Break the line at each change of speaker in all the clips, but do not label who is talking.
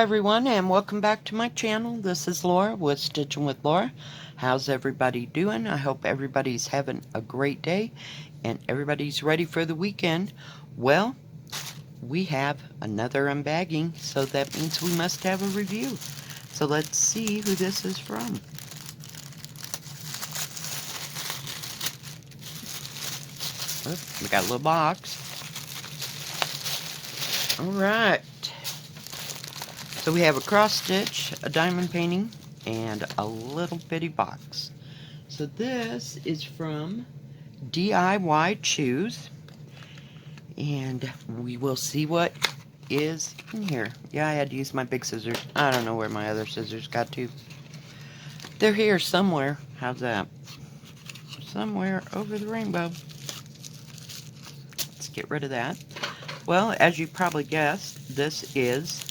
everyone, and welcome back to my channel. This is Laura with Stitching with Laura. How's everybody doing? I hope everybody's having a great day and everybody's ready for the weekend. Well, we have another unbagging, so that means we must have a review. So let's see who this is from. Oh, we got a little box. Alright. So we have a cross stitch, a diamond painting, and a little bitty box. So this is from DIYChoose, and we will see what is in here. Yeah, I had to use my big scissors. I don't know where my other scissors got to. They're here somewhere. How's that? Somewhere over the rainbow. Let's get rid of that. Well, as you probably guessed, this is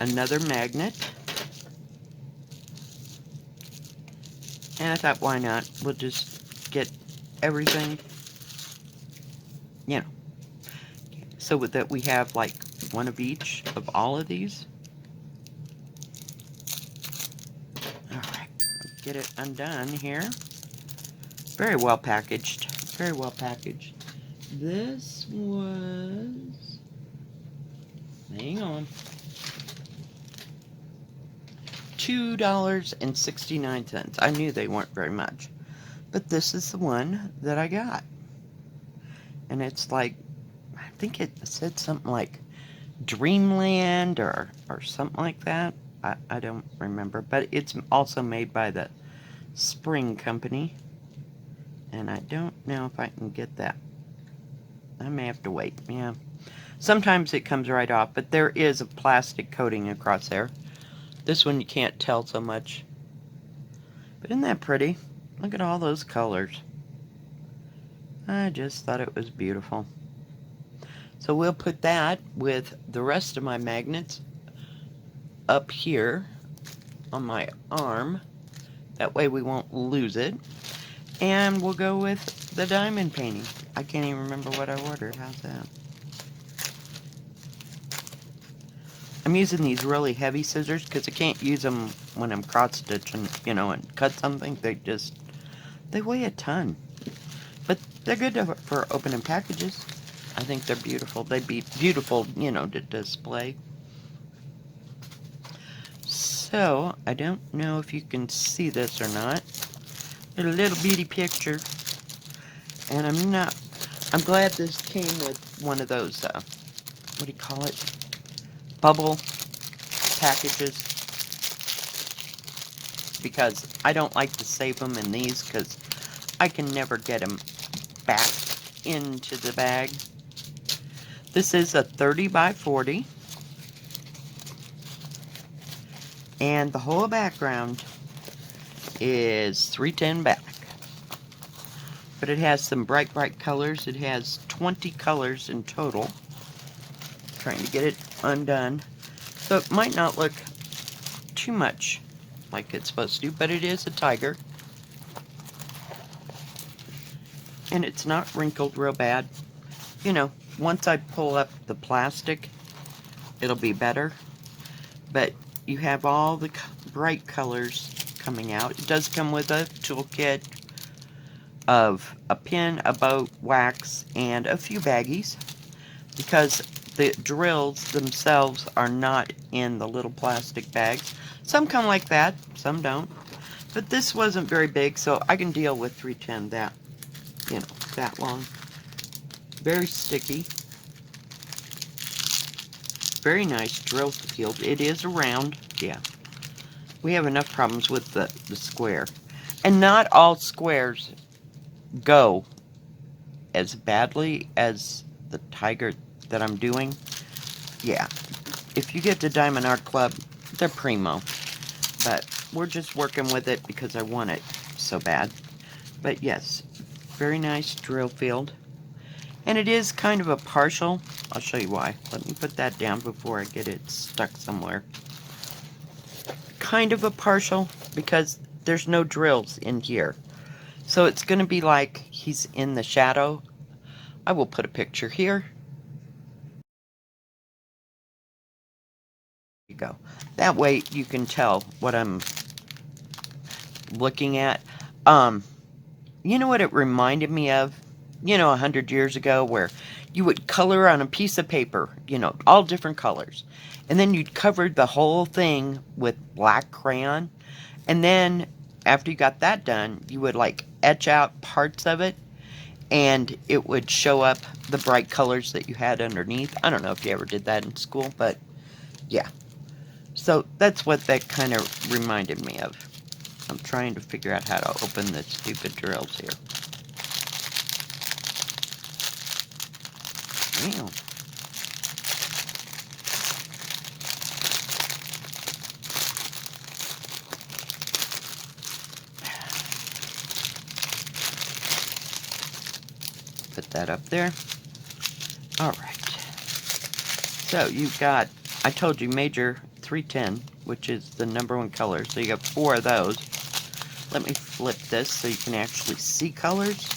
another magnet, and I thought, why not? We'll just get everything, you know, so with that we have like one of each of all of these. Alright, let's get it undone here. Very well packaged, very well packaged. This was, hang on, $2.69. I knew they weren't very much, but this is the one that I got, and it's like, I think it said something like Dreamland or something like that. I don't remember, but it's also made by the Spring Company, and I don't know if I can get that. I may have to wait. Yeah, sometimes it comes right off, but there is a plastic coating across there. This one you can't tell so much. But isn't that pretty? Look at all those colors. I just thought it was beautiful. So we'll put that with the rest of my magnets up here on my arm. That way we won't lose it. And we'll go with the diamond painting. I can't even remember what I ordered. How's that? I'm using these really heavy scissors because I can't use them when I'm cross stitching, you know, and cut something. They weigh a ton. But they're good for opening packages. I think they're beautiful. They'd be beautiful, you know, to display. So, I don't know if you can see this or not. A little bitty picture. And I'm glad this came with one of those, what do you call it? Bubble packages, because I don't like to save them in these because I can never get them back into the bag. This is a 30 by 40, and the whole background is 310 back, but it has some bright colors. It has 20 colors in total. Trying to get it undone, so it might not look too much like it's supposed to, but it is a tiger, and it's not wrinkled real bad. You know, once I pull up the plastic, it'll be better, but you have all the bright colors coming out. It does come with a toolkit of a pin, a bow, wax, and a few baggies, because the drills themselves are not in the little plastic bags. Some come like that, some don't. But this wasn't very big, so I can deal with 310 that, you know, that long. Very sticky. Very nice drill field. It is a round, yeah. We have enough problems with the square. And not all squares go as badly as the tiger that I'm doing. Yeah, if you get the Diamond Art Club, they're primo, but we're just working with it because I want it so bad. But yes, very nice drill field, and it is kind of a partial. I'll show you why. Let me put that down before I get it stuck somewhere. Kind of a partial because there's no drills in here, so it's going to be like he's in the shadow. I will put a picture here. you go. That way you can tell what I'm looking at. You know what it reminded me of? 100 years ago, where you would color on a piece of paper, all different colors. And then you'd cover the whole thing with black crayon. And then after you got that done, you would like etch out parts of it, and it would show up the bright colors that you had underneath. I don't know if you ever did that in school, but yeah. So that's what that kind of reminded me of. I'm trying to figure out how to open the stupid drills here. Wow. Put that up there. All right. So you've got, I told you, major 310, which is the #1 color. So you got 4 of those. Let me flip this so you can actually see colors.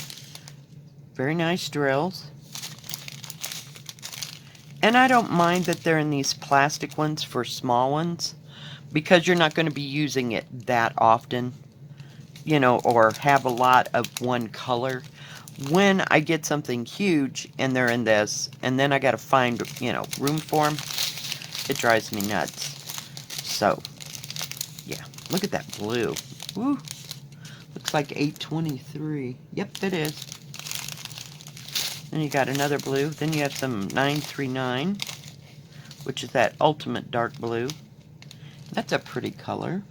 Very nice drills. And I don't mind that they're in these plastic ones for small ones, because you're not going to be using it that often, or have a lot of one color. When I get something huge and they're in this, and then I got to find, room for them, it drives me nuts. So, yeah. Look at that blue. Woo. Looks like 823. Yep, it is. Then you got another blue. Then you have some 939, which is that ultimate dark blue. That's a pretty color.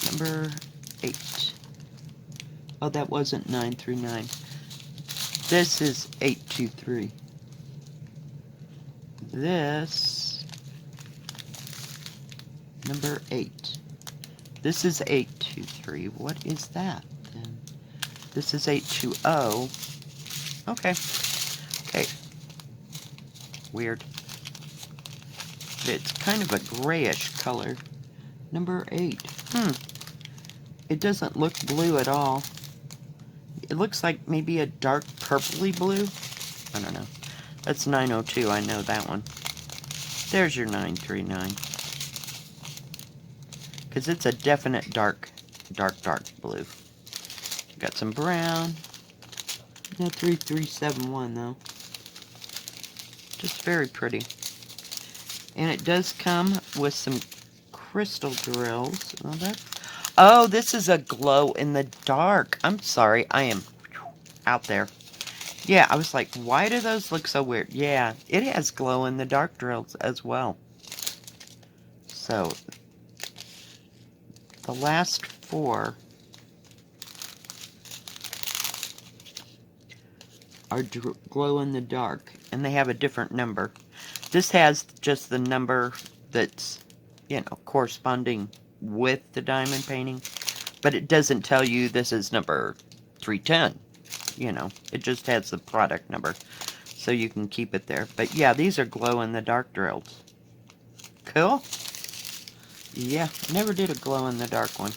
Number 8. Oh, that wasn't 939. This is 823. This, number 8. This is 823. What is that then? This is 820. Okay. Okay. Weird. It's kind of a grayish color. Number 8. It doesn't look blue at all. It looks like maybe a dark purpley blue. I don't know. That's 902. I know that one. There's your 939. Because it's a definite dark blue. Got some brown. No 3371 though. Just very pretty. And it does come with some crystal drills. Oh, this is a glow in the dark. I'm sorry, I am out there. Yeah, I was like, why do those look so weird? Yeah, it has glow in the dark drills as well. So, the last 4 are glow in the dark, and they have a different number. This has just the number that's, corresponding with the diamond painting, but it doesn't tell you this is number 310. It just has the product number, so you can keep it there. But yeah, these are glow in the dark drills. Cool. Yeah, never did a glow in the dark one,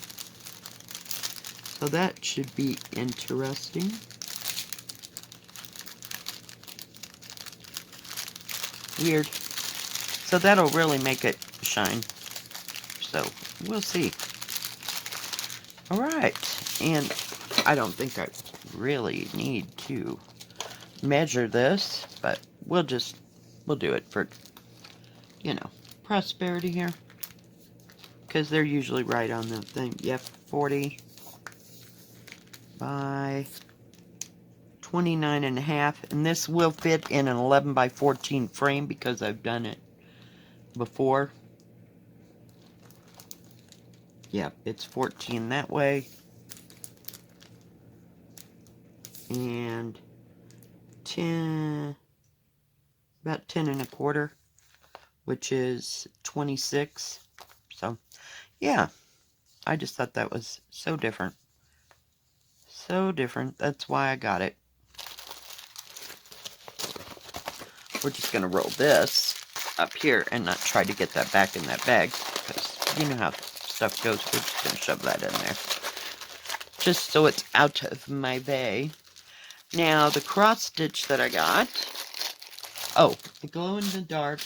so that should be interesting. Weird. So that'll really make it shine. So we'll see. Alright. And I don't think I really need to measure this, but we'll do it for, prosperity here. Because they're usually right on the thing. Yep, 40 by 29.5, and this will fit in an 11 by 14 frame because I've done it before. Yeah, it's 14 that way, and 10, about 10 1/4, which is 26. So yeah, I just thought that was so different. So different. That's why I got it. We're just going to roll this up here and not try to get that back in that bag, because you know how stuff goes. We're just going to shove that in there, just so it's out of my bay. Now, the cross stitch that I got, oh, the glow in the dark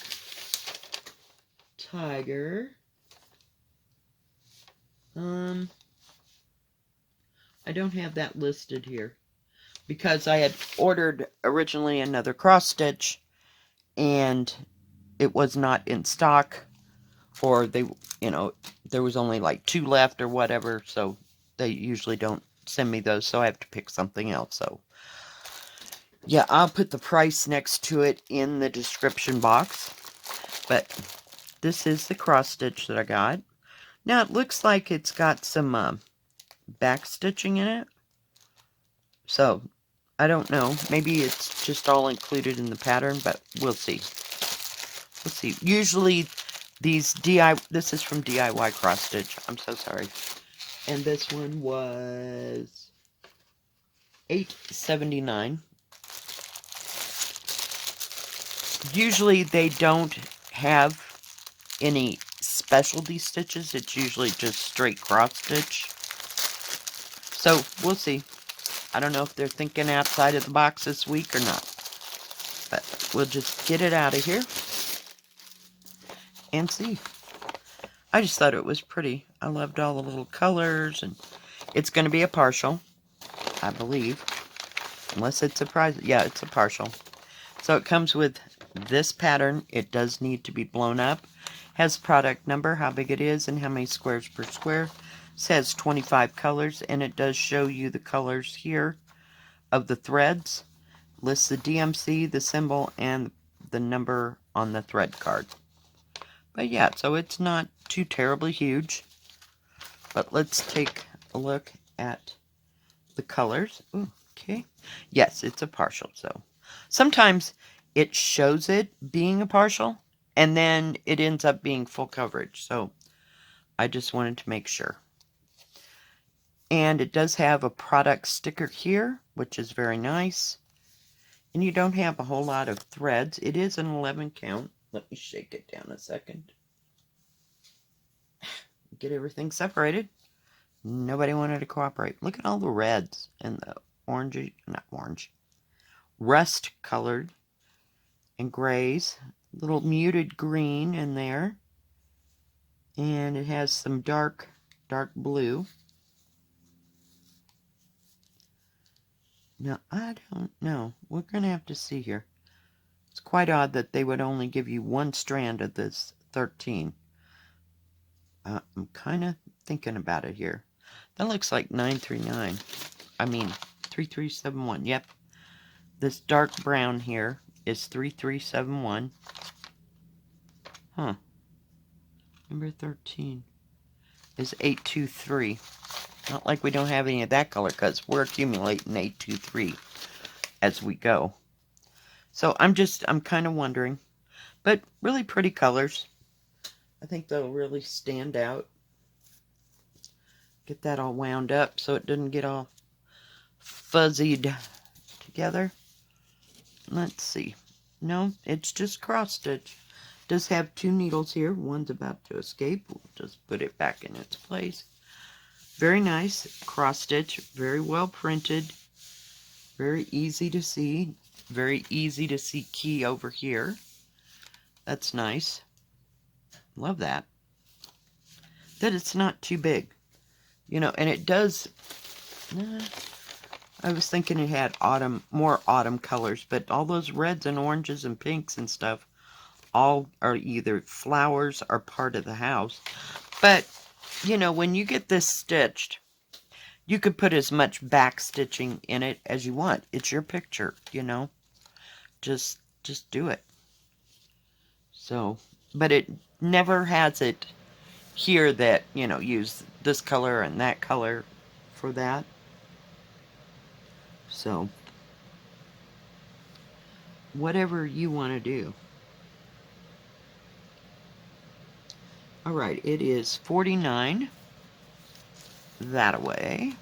tiger. I don't have that listed here because I had ordered originally another cross stitch and it was not in stock, or they, there was only like 2 left or whatever, so they usually don't send me those, so I have to pick something else. So yeah, I'll put the price next to it in the description box. But this is the cross stitch that I got. Now it looks like it's got some back stitching in it. So I don't know. Maybe it's just all included in the pattern, but we'll see. We'll see. Usually these this is from DIY Cross Stitch. I'm so sorry. And this one was $8.79. Usually they don't have any specialty stitches. It's usually just straight cross stitch. So we'll see. I don't know if they're thinking outside of the box this week or not. But we'll just get it out of here and see. I just thought it was pretty. I loved all the little colors, and it's going to be a partial, I believe. Unless it's a prize. Yeah, it's a partial. So it comes with this pattern. It does need to be blown up. Has product number, how big it is, and how many squares per square. Says 25 colors, and it does show you the colors here of the threads. Lists the DMC, the symbol, and the number on the thread card. But yeah, so it's not too terribly huge. But let's take a look at the colors. Ooh, okay. Yes, it's a partial. So sometimes it shows it being a partial, and then it ends up being full coverage. So I just wanted to make sure. And it does have a product sticker here, which is very nice. And you don't have a whole lot of threads. It is an 11 count. Let me shake it down a second. Get everything separated. Nobody wanted to cooperate. Look at all the reds and the orangey, not orange, rust colored and grays. Little muted green in there. And it has some dark blue. Now, I don't know. We're going to have to see here. It's quite odd that they would only give you one strand of this 13. I'm kind of thinking about it here. That looks like 939. I mean, 3371. Yep. This dark brown here is 3371. Huh. Number 13 is 823. Not like we don't have any of that color, because we're accumulating 823 as we go. So I'm kind of wondering. But really pretty colors. I think they'll really stand out. Get that all wound up so it doesn't get all fuzzied together. Let's see. No, it's just cross stitch. Does have 2 needles here. One's about to escape. We'll just put it back in its place. Very nice cross stitch. Very well printed. Very easy to see. Very easy to see key over here. That's nice. Love that. That it's not too big. And it does... I was thinking it had more autumn colors, but all those reds and oranges and pinks and stuff all are either flowers or part of the house. But, when you get this stitched, you could put as much back stitching in it as you want. It's your picture, Just do it. So, but it never has it here that, use this color and that color for that. So, whatever you want to do. Alright, it is 49 that way.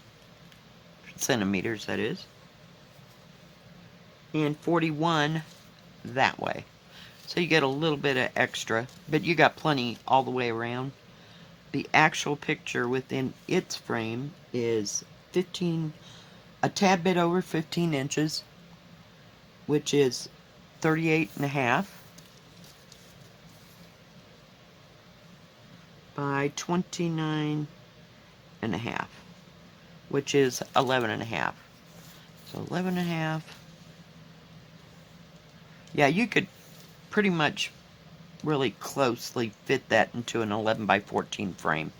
Centimeters, that is. And 41 that way. So you get a little bit of extra, but you got plenty all the way around. The actual picture within its frame is a tad bit over 15 inches, which is 38.5. by 29 and a half, which is 11 and a half. So 11 and a half. Yeah, you could pretty much really closely fit that into an 11 by 14 frame,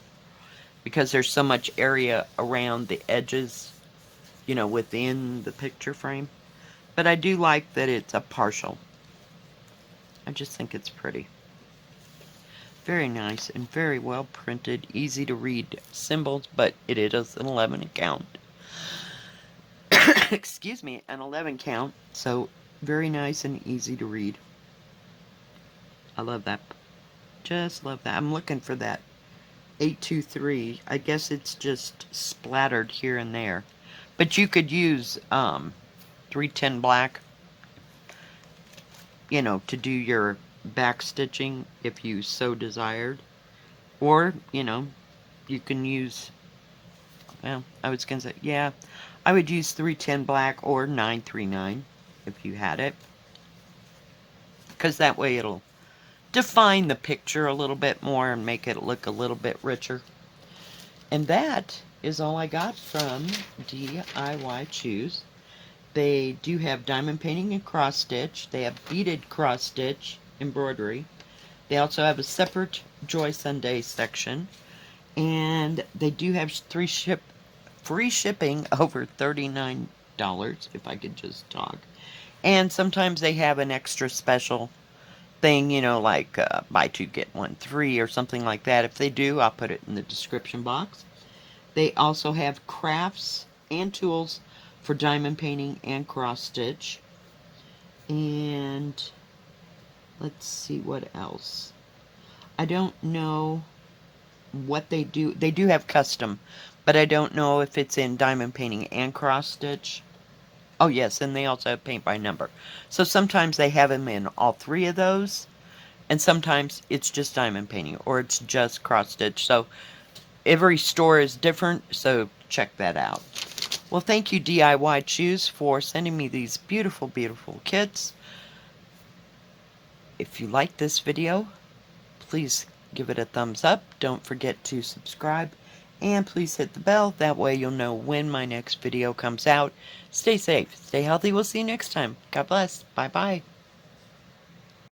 because there's so much area around the edges, you know, within the picture frame. But I do like that it's a partial. I just think it's pretty. Very nice and very well printed, easy to read symbols, but it is an 11 count. Excuse me, an 11 count, so very nice and easy to read. I love that. Just love that. I'm looking for that 823. I guess it's just splattered here and there. But you could use 310 black, you know, to do your back stitching if you so desired. Or, you know, you can use, well, I was going to say, yeah, I would use 310 black or 939 if you had it. Because that way it'll define the picture a little bit more and make it look a little bit richer. And that is all I got from DIYChoose. They do have diamond painting and cross stitch. They have beaded cross stitch embroidery. They also have a separate Joy Sunday section. And they do have free shipping over $39, if I could just talk. And sometimes they have an extra special thing, you know, like buy two get one free or something like that. If they do, I'll put it in the description box. They also have crafts and tools for diamond painting and cross stitch. And let's see what else. I don't know what they do. They do have custom, but I don't know if it's in diamond painting and cross stitch. Oh yes, and they also have paint by number. So sometimes they have them in all three of those, and sometimes it's just diamond painting, or it's just cross stitch. So every store is different, so check that out. Well, thank you DIYChoose for sending me these beautiful, beautiful kits. If you like this video, please give it a thumbs up. Don't forget to subscribe. And please hit the bell. That way you'll know when my next video comes out. Stay safe. Stay healthy. We'll see you next time. God bless. Bye-bye.